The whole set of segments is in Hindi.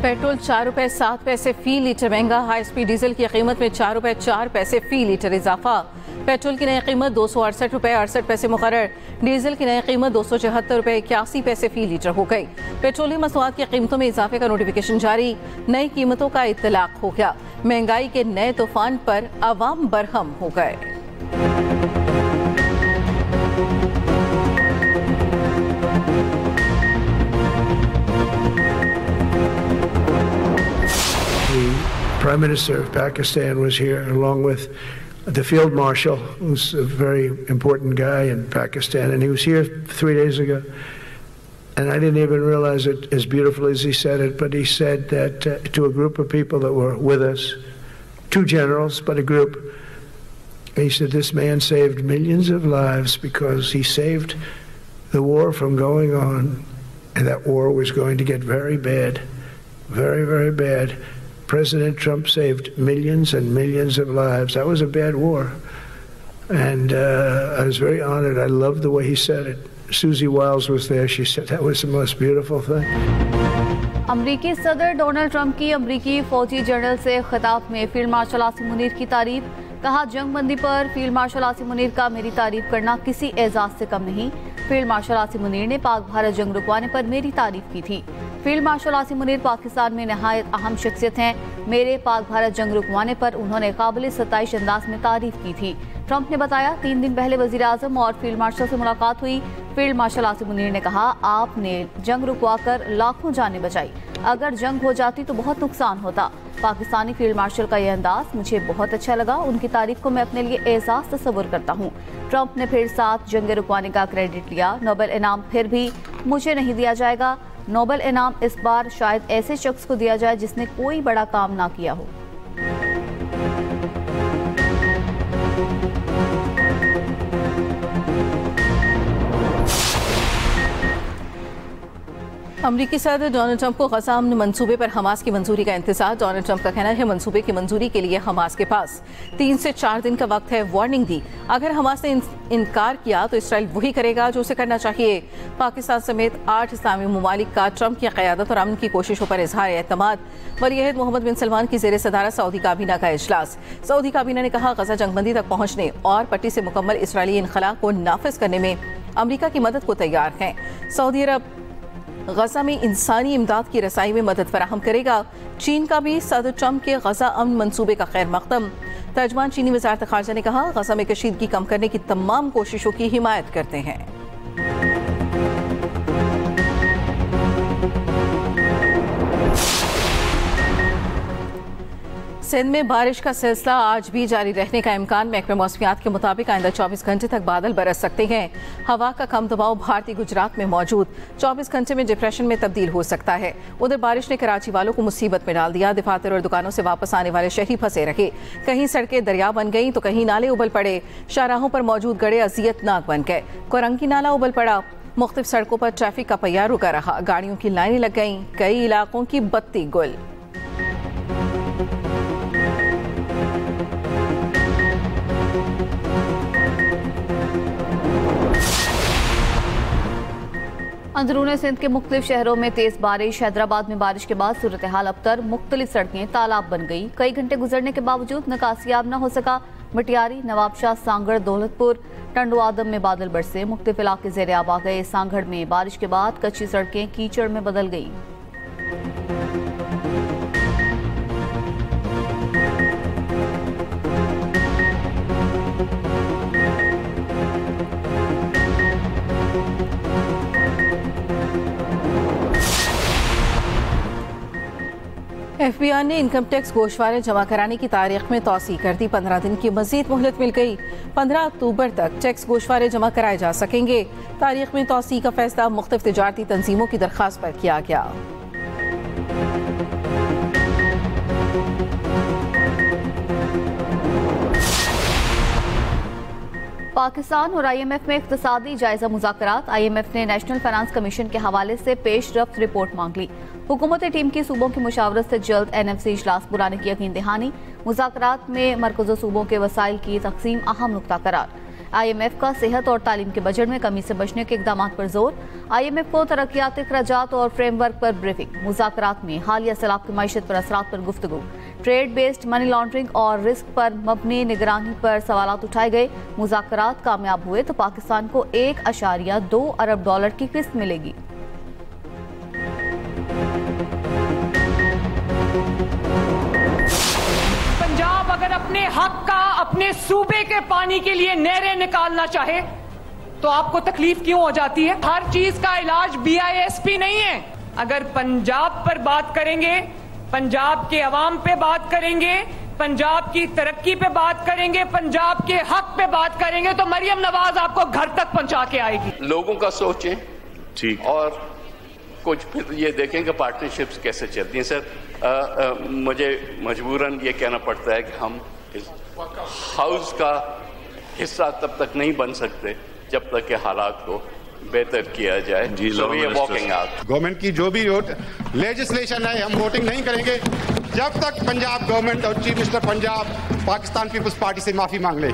पेट्रोल 4 रुपए 7 पैसे फी लीटर महंगा। हाई स्पीड डीजल की कीमत में 4 रुपए 4 पैसे फी लीटर इजाफा। पेट्रोल की नई कीमत 268 रुपए 68 पैसे मुकर्रर। डीजल की नई कीमत 274 रुपए 81 पैसे फी लीटर हो गई। पेट्रोलियम मसनूआत की कीमतों में इजाफे का नोटिफिकेशन जारी। नई कीमतों का इत्तलाक हो गया। महंगाई के नए तूफान पर अवाम बरहम हो गए। The Prime Minister of Pakistan was here, along with the Field Marshal, who's a very important guy in Pakistan, and he was here 3 days ago. And I didn't even realize it as beautiful as he said it, but he said that to a group of people that were with us, 2 generals, but a group, he said this man saved millions of lives because he saved the war from going on, and that war was going to get very bad, very, very bad. President Trump saved millions and millions of lives. That was a bad war. And I was very honored. I loved the way he said it. Susie Wiles was there. She said that was the most beautiful thing. अमरीकी सदर डोनाल्ड ट्रंप की अमरीकी फौजी जनरल से खिताब में फील्ड मार्शल आसिम मुनीर की तारीफ। कहा, जंगबंदी पर फील्ड मार्शल आसिम मुनीर का मेरी तारीफ करना किसी एजाज से कम नहीं। फील्ड मार्शल आसिम मुनीर ने पाक भारत जंग रुकवाने पर मेरी तारीफ की थी। फील्ड मार्शल आसिम मुनीर पाकिस्तान में नहायत अहम शख्सियत हैं। मेरे पाक भारत जंग रुकवाने पर उन्होंने काबिल सताइश अंदाज में तारीफ की थी। ट्रंप ने बताया, 3 दिन पहले वजीर आजम और फील्ड मार्शल से मुलाकात हुई। फील्ड मार्शल आसिम मुनीर ने कहा, आपने जंग रुकवाकर लाखों जानें बचाई। अगर जंग हो जाती तो बहुत नुकसान होता। पाकिस्तानी फील्ड मार्शल का यह अंदाज मुझे बहुत अच्छा लगा। उनकी तारीफ को मैं अपने लिए एजाज तस्वुर करता हूँ। ट्रंप ने फिर साथ जंग रुकवाने का क्रेडिट लिया। नोबेल इनाम फिर भी मुझे नहीं दिया जाएगा। नोबेल इनाम इस बार शायद ऐसे शख्स को दिया जाए जिसने कोई बड़ा काम ना किया हो। अमरीकी सदर डोनाल्ड ट्रंप को गजा अमन मंसूबे पर हमास की मंजूरी का इंतजार। डोनाल्ड ट्रंप का कहना है, मंसूबे की मंजूरी के लिए हमास के पास 3 से 4 दिन का वक्त है। वार्निंग दी, अगर हमास ने इनकार किया तो इसराइल वही करेगा जो उसे करना चाहिए। पाकिस्तान समेत 8 इस्लामी ममालिक का ट्रंप की क़यादत और अमन की कोशिशों पर इजहार एतमाद। वली-ए-अहद मोहम्मद बिन सलमान की ज़ेर सदारत सऊदी काबीना का इजलास। सऊदी काबीना ने कहा, गजा जंगबंदी तक पहुंचने और पट्टी से मुकम्मल इसराइली इनखला को नाफिज करने में अमरीका की मदद को तैयार है। सऊदी अरब गजा में इंसानी इमदाद की रसाई में मदद फराहम करेगा। चीन का भी सदर ट्रंप के गजा अमन मंसूबे का खैर मकदम। तर्जमान चीनी वज़ारत ख़ारजा ने कहा, गजा में कशीदगी कम करने की तमाम कोशिशों की हिमायत करते हैं। सिंध में बारिश का सिलसिला आज भी जारी रहने का इम्कान। महकमे मौसमियात के मुताबिक आइंदा 24 घंटे तक बादल बरस सकते हैं। हवा का कम दबाव भारतीय गुजरात में मौजूद 24 घंटे में डिप्रेशन में तब्दील हो सकता है। उधर बारिश ने कराची वालों को मुसीबत में डाल दिया। दफातर और दुकानों से वापस आने वाले शहरी फंसे रहे। कहीं सड़कें दरिया बन गईं तो कहीं नाले उबल पड़े। शाहराहों पर मौजूद गड़े अजियतनाक बन गए। कोरंगी नाला उबल पड़ा। मुख्तलिफ सड़कों पर ट्रैफिक का पहिया रुका रहा। गाड़ियों की लाइनें लग गईं। कई इलाकों की बत्ती गुल। अंदरूनी सिंध के मुख्तलिफ शहरों में तेज बारिश। हैदराबाद में बारिश के बाद सूरत हाल अबतर। मुख्तलिफ सड़कें तालाब बन गई। कई घंटे गुजरने के बावजूद निकासियाब न हो सका। मटियारी, नवाबशाह, सांगड़, दौलतपुर, टंडो आदम में बादल बरसे। मुख्तलिफ इलाके ज़ेर आब आ गए। सांगड़ में बारिश के बाद कच्ची सड़कें कीचड़ में बदल गईं। FBI ने इनकम टैक्स गोशवारे जमा कराने की तारीख में तौसी कर दी। 15 दिन की मजीद मोहलत मिल गई। 15 अक्टूबर तक टैक्स गोशवारे जमा कराए जा सकेंगे। तारीख में तौसी का फैसला मुख्तलिफ तिजारती तंजीमों की दरख्वास्त पर किया गया। पाकिस्तान और IMF में इक्तिसादी जायजा मुज़ाकरात। IMF ने नेशनल फाइनेंस कमीशन के हवाले से पेशरफ्त रिपोर्ट मांग ली। हुकूमती टीम की सूबों की मुशावरत से जल्द NFC इजलास बुलाने की यकीन दहानी। मुज़ाकरात में मरकज़ सूबों के वसाइल की तकसीम अहम नुक्ता करार। IMF का सेहत और तालीम के बजट में कमी से बचने के इकदाम पर जोर। IMF को तरक्याती अखराजात और फ्रेमवर्क पर ब्रीफिंग। मुज़ाकरात में हालिया सैलाब की मईशत पर असरात पर गुफ्तगू। ट्रेड बेस्ड मनी लॉन्ड्रिंग और रिस्क पर मबनी निगरानी पर सवालात उठाए गए। मुज़ाकरात कामयाब हुए तो पाकिस्तान को $1.2 अरब की किस्त मिलेगी। पंजाब अगर अपने हक का अपने सूबे के पानी के लिए नहरें निकालना चाहे तो आपको तकलीफ क्यों हो जाती है? हर चीज का इलाज BISP नहीं है। अगर पंजाब पर बात करेंगे, पंजाब के अवाम पे बात करेंगे, पंजाब की तरक्की पे बात करेंगे, पंजाब के हक पे बात करेंगे तो मरियम नवाज आपको घर तक पहुंचा के आएगी। लोगों का सोचें ठीक और कुछ फिर ये देखें कि पार्टनरशिप्स कैसे चलती हैं। सर मुझे मजबूरन ये कहना पड़ता है कि हम इस हाउस का हिस्सा तब तक नहीं बन सकते जब तक के हालात को बेहतर किया जाए। Walking out. गवर्नमेंट की जो भी लेजिस्लेशन है हम वोटिंग नहीं करेंगे जब तक पंजाब गवर्नमेंट और chief minister Punjab Pakistan peoples party से माफी मांग ले।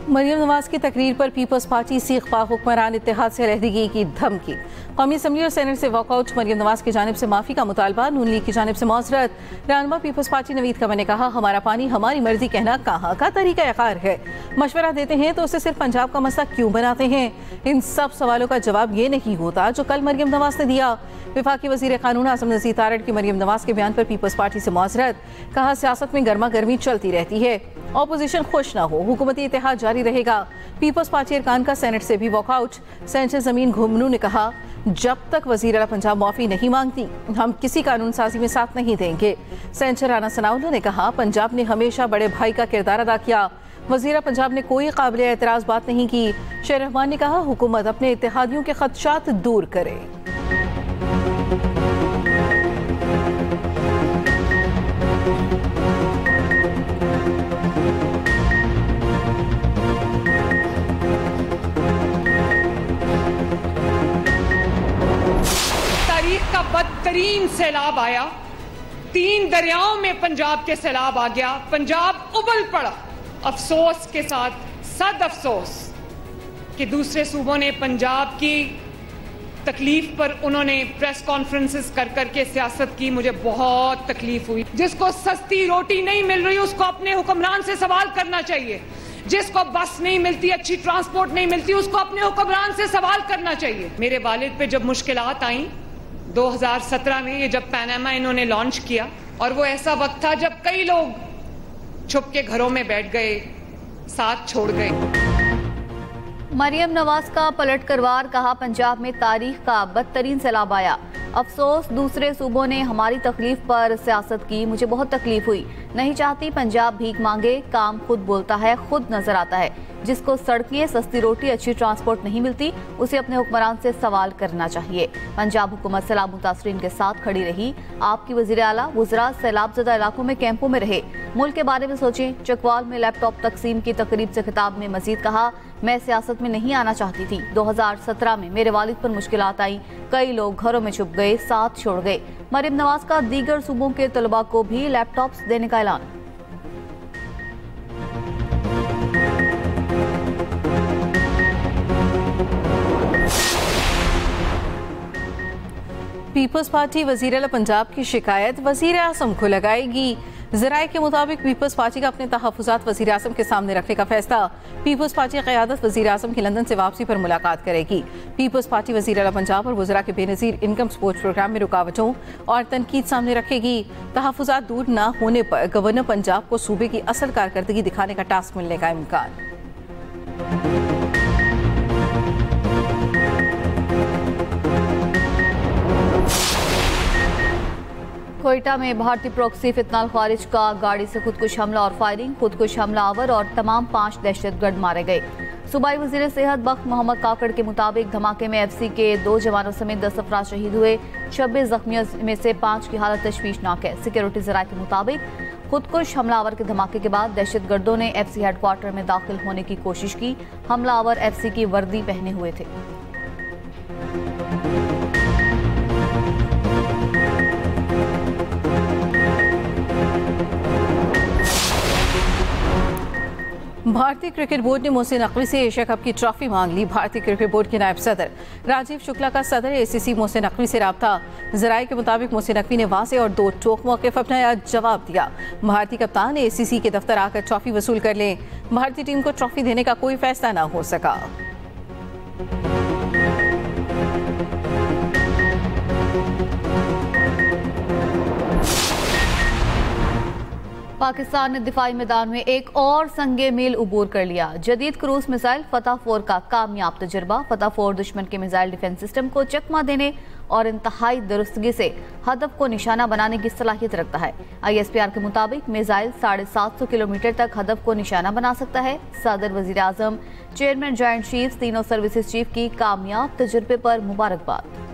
मरियम नवाज की तकरीर पर पीपल्स पार्टी सीख पा हुक्मरान इत्तेहाद से अलहदगी की धमकी। कौमी असम्बली और सेनेट से वॉकआउट। मरियम नवाज की जानिब से माफी का मुतालबा। नून लीग की जानिब से मौजरत। रहनुमा पीपल्स पार्टी नवीद कमर ने कहा, हमारा पानी हमारी मर्जी कहना कहाँ का तरीका कार है। मशवरा देते हैं तो उसे सिर्फ पंजाब का मसला क्यों बनाते हैं? इन सब सवालों का जवाब ये नहीं होता जो कल मरियम नवाज ने दिया। विफाकी वजीर कानून आजम नज़ीर तारड़ की मरियम नवाज के बयान पर पीपल्स पार्टी से मौजरत। कहा, सियासत में गर्मा गर्मी चलती रहती है, ऑपोजिशन खुश ना हो, हुकूमती इत्तेहाद जारी रहेगा। पीपल्स पार्टी अरकान का सेनेट से भी वॉकआउट। सेनेटर जमीन घुमनू ने कहा, जब तक वजीर आला पंजाब माफी नहीं मांगती हम किसी कानून साजी में साथ नहीं देंगे। सेनेटर राना सनाउल्लाह ने कहा, पंजाब ने हमेशा बड़े भाई का किरदार अदा किया। वजीर पंजाब ने कोई काबिल एतराज बात नहीं की। शेर रहमान ने कहा, हुकूमत अपने इत्तेहादियों के खदशात दूर करे। का बदतरीन सैलाब आया, 3 दरियाओं में पंजाब के सैलाब आ गया, पंजाब उबल पड़ा। अफसोस के साथ सद अफसोस कि दूसरे सूबों ने पंजाब की तकलीफ पर उन्होंने प्रेस कॉन्फ्रेंसेस कर करके सियासत की। मुझे बहुत तकलीफ हुई। जिसको सस्ती रोटी नहीं मिल रही उसको अपने हुक्मरान से सवाल करना चाहिए। जिसको बस नहीं मिलती, अच्छी ट्रांसपोर्ट नहीं मिलती, उसको अपने हुक्मरान से सवाल करना चाहिए। मेरे वालिद पे जब मुश्किलात आई 2017 में, ये जब पैनामा इन्होंने लॉन्च किया, और वो ऐसा वक्त था जब कई लोग छुप के घरों में बैठ गए, साथ छोड़ गए। मरियम नवाज का पलट करवार। कहा, पंजाब में तारीख का बदतरीन सैलाब आया। अफसोस दूसरे सूबों ने हमारी तकलीफ पर सियासत की। मुझे बहुत तकलीफ हुई। नहीं चाहती पंजाब भीख मांगे, काम खुद बोलता है, खुद नजर आता है। जिसको सड़कें, सस्ती रोटी, अच्छी ट्रांसपोर्ट नहीं मिलती, उसे अपने हुक्मरान से सवाल करना चाहिए। पंजाब हुकूमत सैलाब मुतासरीन के साथ खड़ी रही। आपकी वजीर आला वज़रा सैलाब ज़दा इलाकों में कैंपों में रहे। मुल्क के बारे में सोचें। चकवाल में लैपटॉप तकसीम की तकरीब से खिताब में मजीद कहा, मैं सियासत में नहीं आना चाहती थी। 2017 में मेरे वालिद पर मुश्किलात आई, कई लोग घरों में छुप गए, साथ छोड़ गए। मरियम नवाज का दीगर सूबों के तलबा को भी लैपटॉप्स देने का ऐलान। पीपल्स पार्टी वजीर आला पंजाब की शिकायत वजीर आज़म को लगाएगी। ज़राए के मुताबिक पीपल्स पार्टी का अपने तहफ़्फ़ुज़ात वज़ीर आज़म के सामने रखने का फैसला। पीपल्स पार्टी क़यादत वज़ीर आज़म की लंदन से वापसी पर मुलाकात करेगी। पीपल्स पार्टी वज़ीर आला पंजाब और वज़रा के बेनज़ीर इनकम सपोर्ट प्रोग्राम में रुकावटों और तनकीद सामने रखेगी। तहफ़्फ़ुज़ात दूर न होने पर गवर्नर पंजाब को सूबे की असल कारकर्दगी दिखाने का टास्क मिलने का इम्कान। कोयटा में भारतीय प्रॉक्सी फितनाल खारिज का गाड़ी से खुदकुश हमला और फायरिंग। खुदकुश हमलावर और तमाम 5 दहशतगर्द मारे गए। सूबाई वज़ीर सेहत बख्त मोहम्मद काकड़ के मुताबिक धमाके में FC के 2 जवानों समेत 10 अफराद शहीद हुए। 26 जख्मियों में से 5 की हालत तशवीशनाक है। सिक्योरिटी ज़राए के मुताबिक खुदकुश हमलावर के धमाके के बाद दहशतगर्दों ने FC हेडक्वार्टर में दाखिल होने की कोशिश की। हमलावर FC की वर्दी पहने हुए थे। भारतीय क्रिकेट बोर्ड ने मोहसिन नकवी से एशिया कप की ट्रॉफी मांग ली। भारतीय क्रिकेट बोर्ड के नायब सदर राजीव शुक्ला का सदर ACC मोहसिन नकवी से राब्ता। जराये के मुताबिक मोहसिन नकवी ने वाज़ेह और दो टोक मौक़िफ़ अपनाया, जवाब दिया भारतीय कप्तान ACC के दफ्तर आकर ट्रॉफी वसूल कर लें। भारतीय टीम को ट्रॉफी देने का कोई फैसला न हो सका। पाकिस्तान ने दिफाई मैदान में एक और संगे मील उबूर कर लिया। जदीद क्रूज मिसाइल फतह-4 का कामयाब तजुर्बा। फतह-4 दुश्मन के मिसाइल डिफेंस सिस्टम को चकमा देने और इंतहाई दुरुस्तगी से हदफ को निशाना बनाने की सलाहियत रखता है। ISPR के मुताबिक मिसाइल 750 किलोमीटर तक हदफ को निशाना बना सकता है। सदर, वजीर आजम, चेयरमैन जॉइंट चीफ, तीनों सर्विसेज चीफ की कामयाब तजुर्बे पर मुबारकबाद।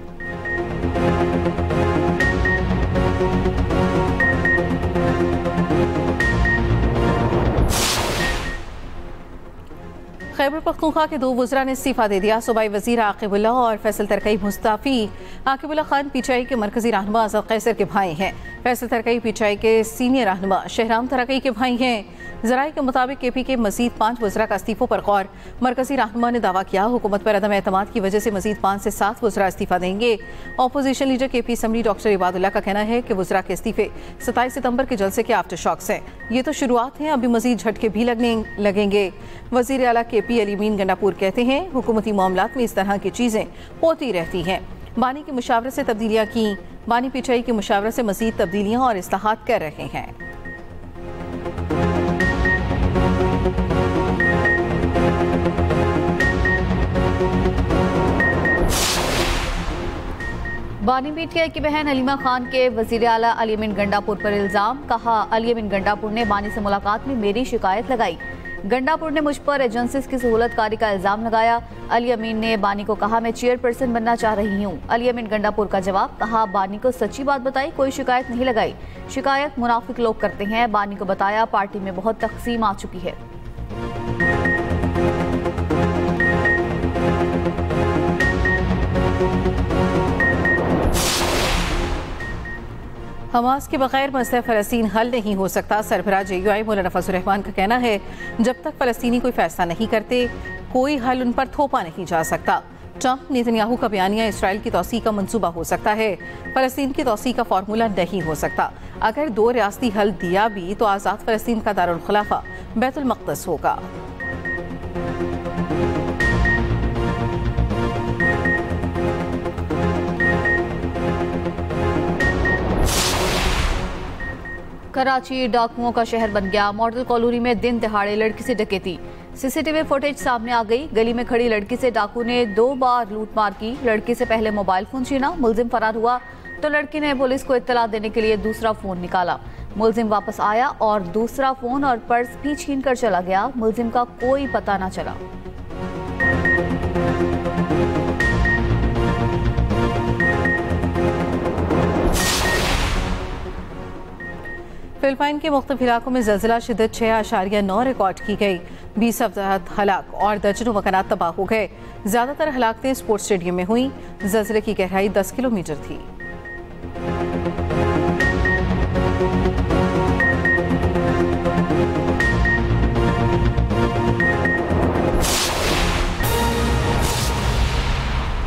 खैबर पख्तूनख्वा के 2 वज़रा ने इस्तीफा दे दिया। सूबाई वज़ीर आकिबुल्ला और फैसल तरकई मुस्ताफ़ी। आकिबुल्ला खान PTI के मरकजी रहनुमा आज़ाद कैसर के भाई हैं। फैसल तरकई PTI के सीनियर रहनुमा शहराम तरकई के भाई हैं। ज़राए के मुताबिक KP के मज़ीद 5 वज़रा का इस्तीफ़ों पर गौर। मरकजी रहनुमा ने दावा किया हुकूमत पर अदम एतमाद की वजह से मज़ीद 5 से 7 वज़रा इस्तीफ़ा देंगे। Opposition leader KP assembly doctor Ibadullah का कहना है कि वज़रा के इस्तीफ़े 27 सितंबर के जलसे के आफ्टर शॉक्स हैं। ये तो शुरुआत है, अभी मज़ीद झटके भी लगेंगे। वज़ीर आला KP अली अमीन गंडापुर कहते हैं हुकूमती मामलात में इस तरह की चीज़ें होती रहती हैं। बानी की मुशावरत से तब्दीलियाँ की। बानी PTI की मुशावरत से मज़ीद तब्दीलियाँ और इस्लाहात कर रहे हैं। बानी PTI की बहन अलीमा खान के वज़ीर आला अली अमीन गंडापुर पर इल्ज़ाम। कहा, अली अमीन गंडापुर ने बानी से मुलाकात में मेरी शिकायत लगाई। गंडापुर ने मुझ पर एजेंसीज की सहूलतकारी का इल्ज़ाम लगाया। अली अमीन ने बानी को कहा, मैं चेयरपर्सन बनना चाह रही हूँ। अली अमीन गंडापुर का जवाब। कहा, बानी को सच्ची बात बताई, कोई शिकायत नहीं लगाई। शिकायत मुनाफिक लोग करते हैं। बानी को बताया पार्टी में बहुत तकसीम आ चुकी है। हमास के बगैर मसला फ़लस्तीन हल नहीं हो सकता। सरबराह JUI मौलाना फजल रहमान का कहना है जब तक फ़लस्तीनी कोई फैसला नहीं करते कोई हल उन पर थोपा नहीं जा सकता। ट्रंप नेतन्याहू का बयानिया इसराइल की तौसीक़ का मंसूबा हो सकता है, फ़लस्तीन की तौसीक़ का फार्मूला नहीं हो सकता। अगर 2 रियासती हल दिया भी तो आज़ाद फ़लस्तीन का दारुल खिलाफा बैतुल मक़दस होगा। कराची डाकुओं का शहर बन गया। मॉडल कॉलोनी में दिन दहाड़े लड़की से डकैती। CCTV फुटेज सामने आ गई। गली में खड़ी लड़की से डाकू ने 2 बार लूटमार की। लड़की से पहले मोबाइल फोन छीना। मुलजिम फरार हुआ तो लड़की ने पुलिस को इत्तला देने के लिए दूसरा फोन निकाला। मुलजिम वापस आया और दूसरा फोन और पर्स भी छीन कर चला गया। मुलजिम का कोई पता न चला। फिलिपाइन के मुख्तलिफ इलाकों में ज़लज़ला शिद्दत 6.9 रिकॉर्ड की गई। 20 अफराद हलाक और दर्जनों मकानात तबाह हो गए। ज़्यादातर हलाकतें स्पोर्ट्स स्टेडियम में हुई। ज़लज़ले की गहराई 10 किलोमीटर थी।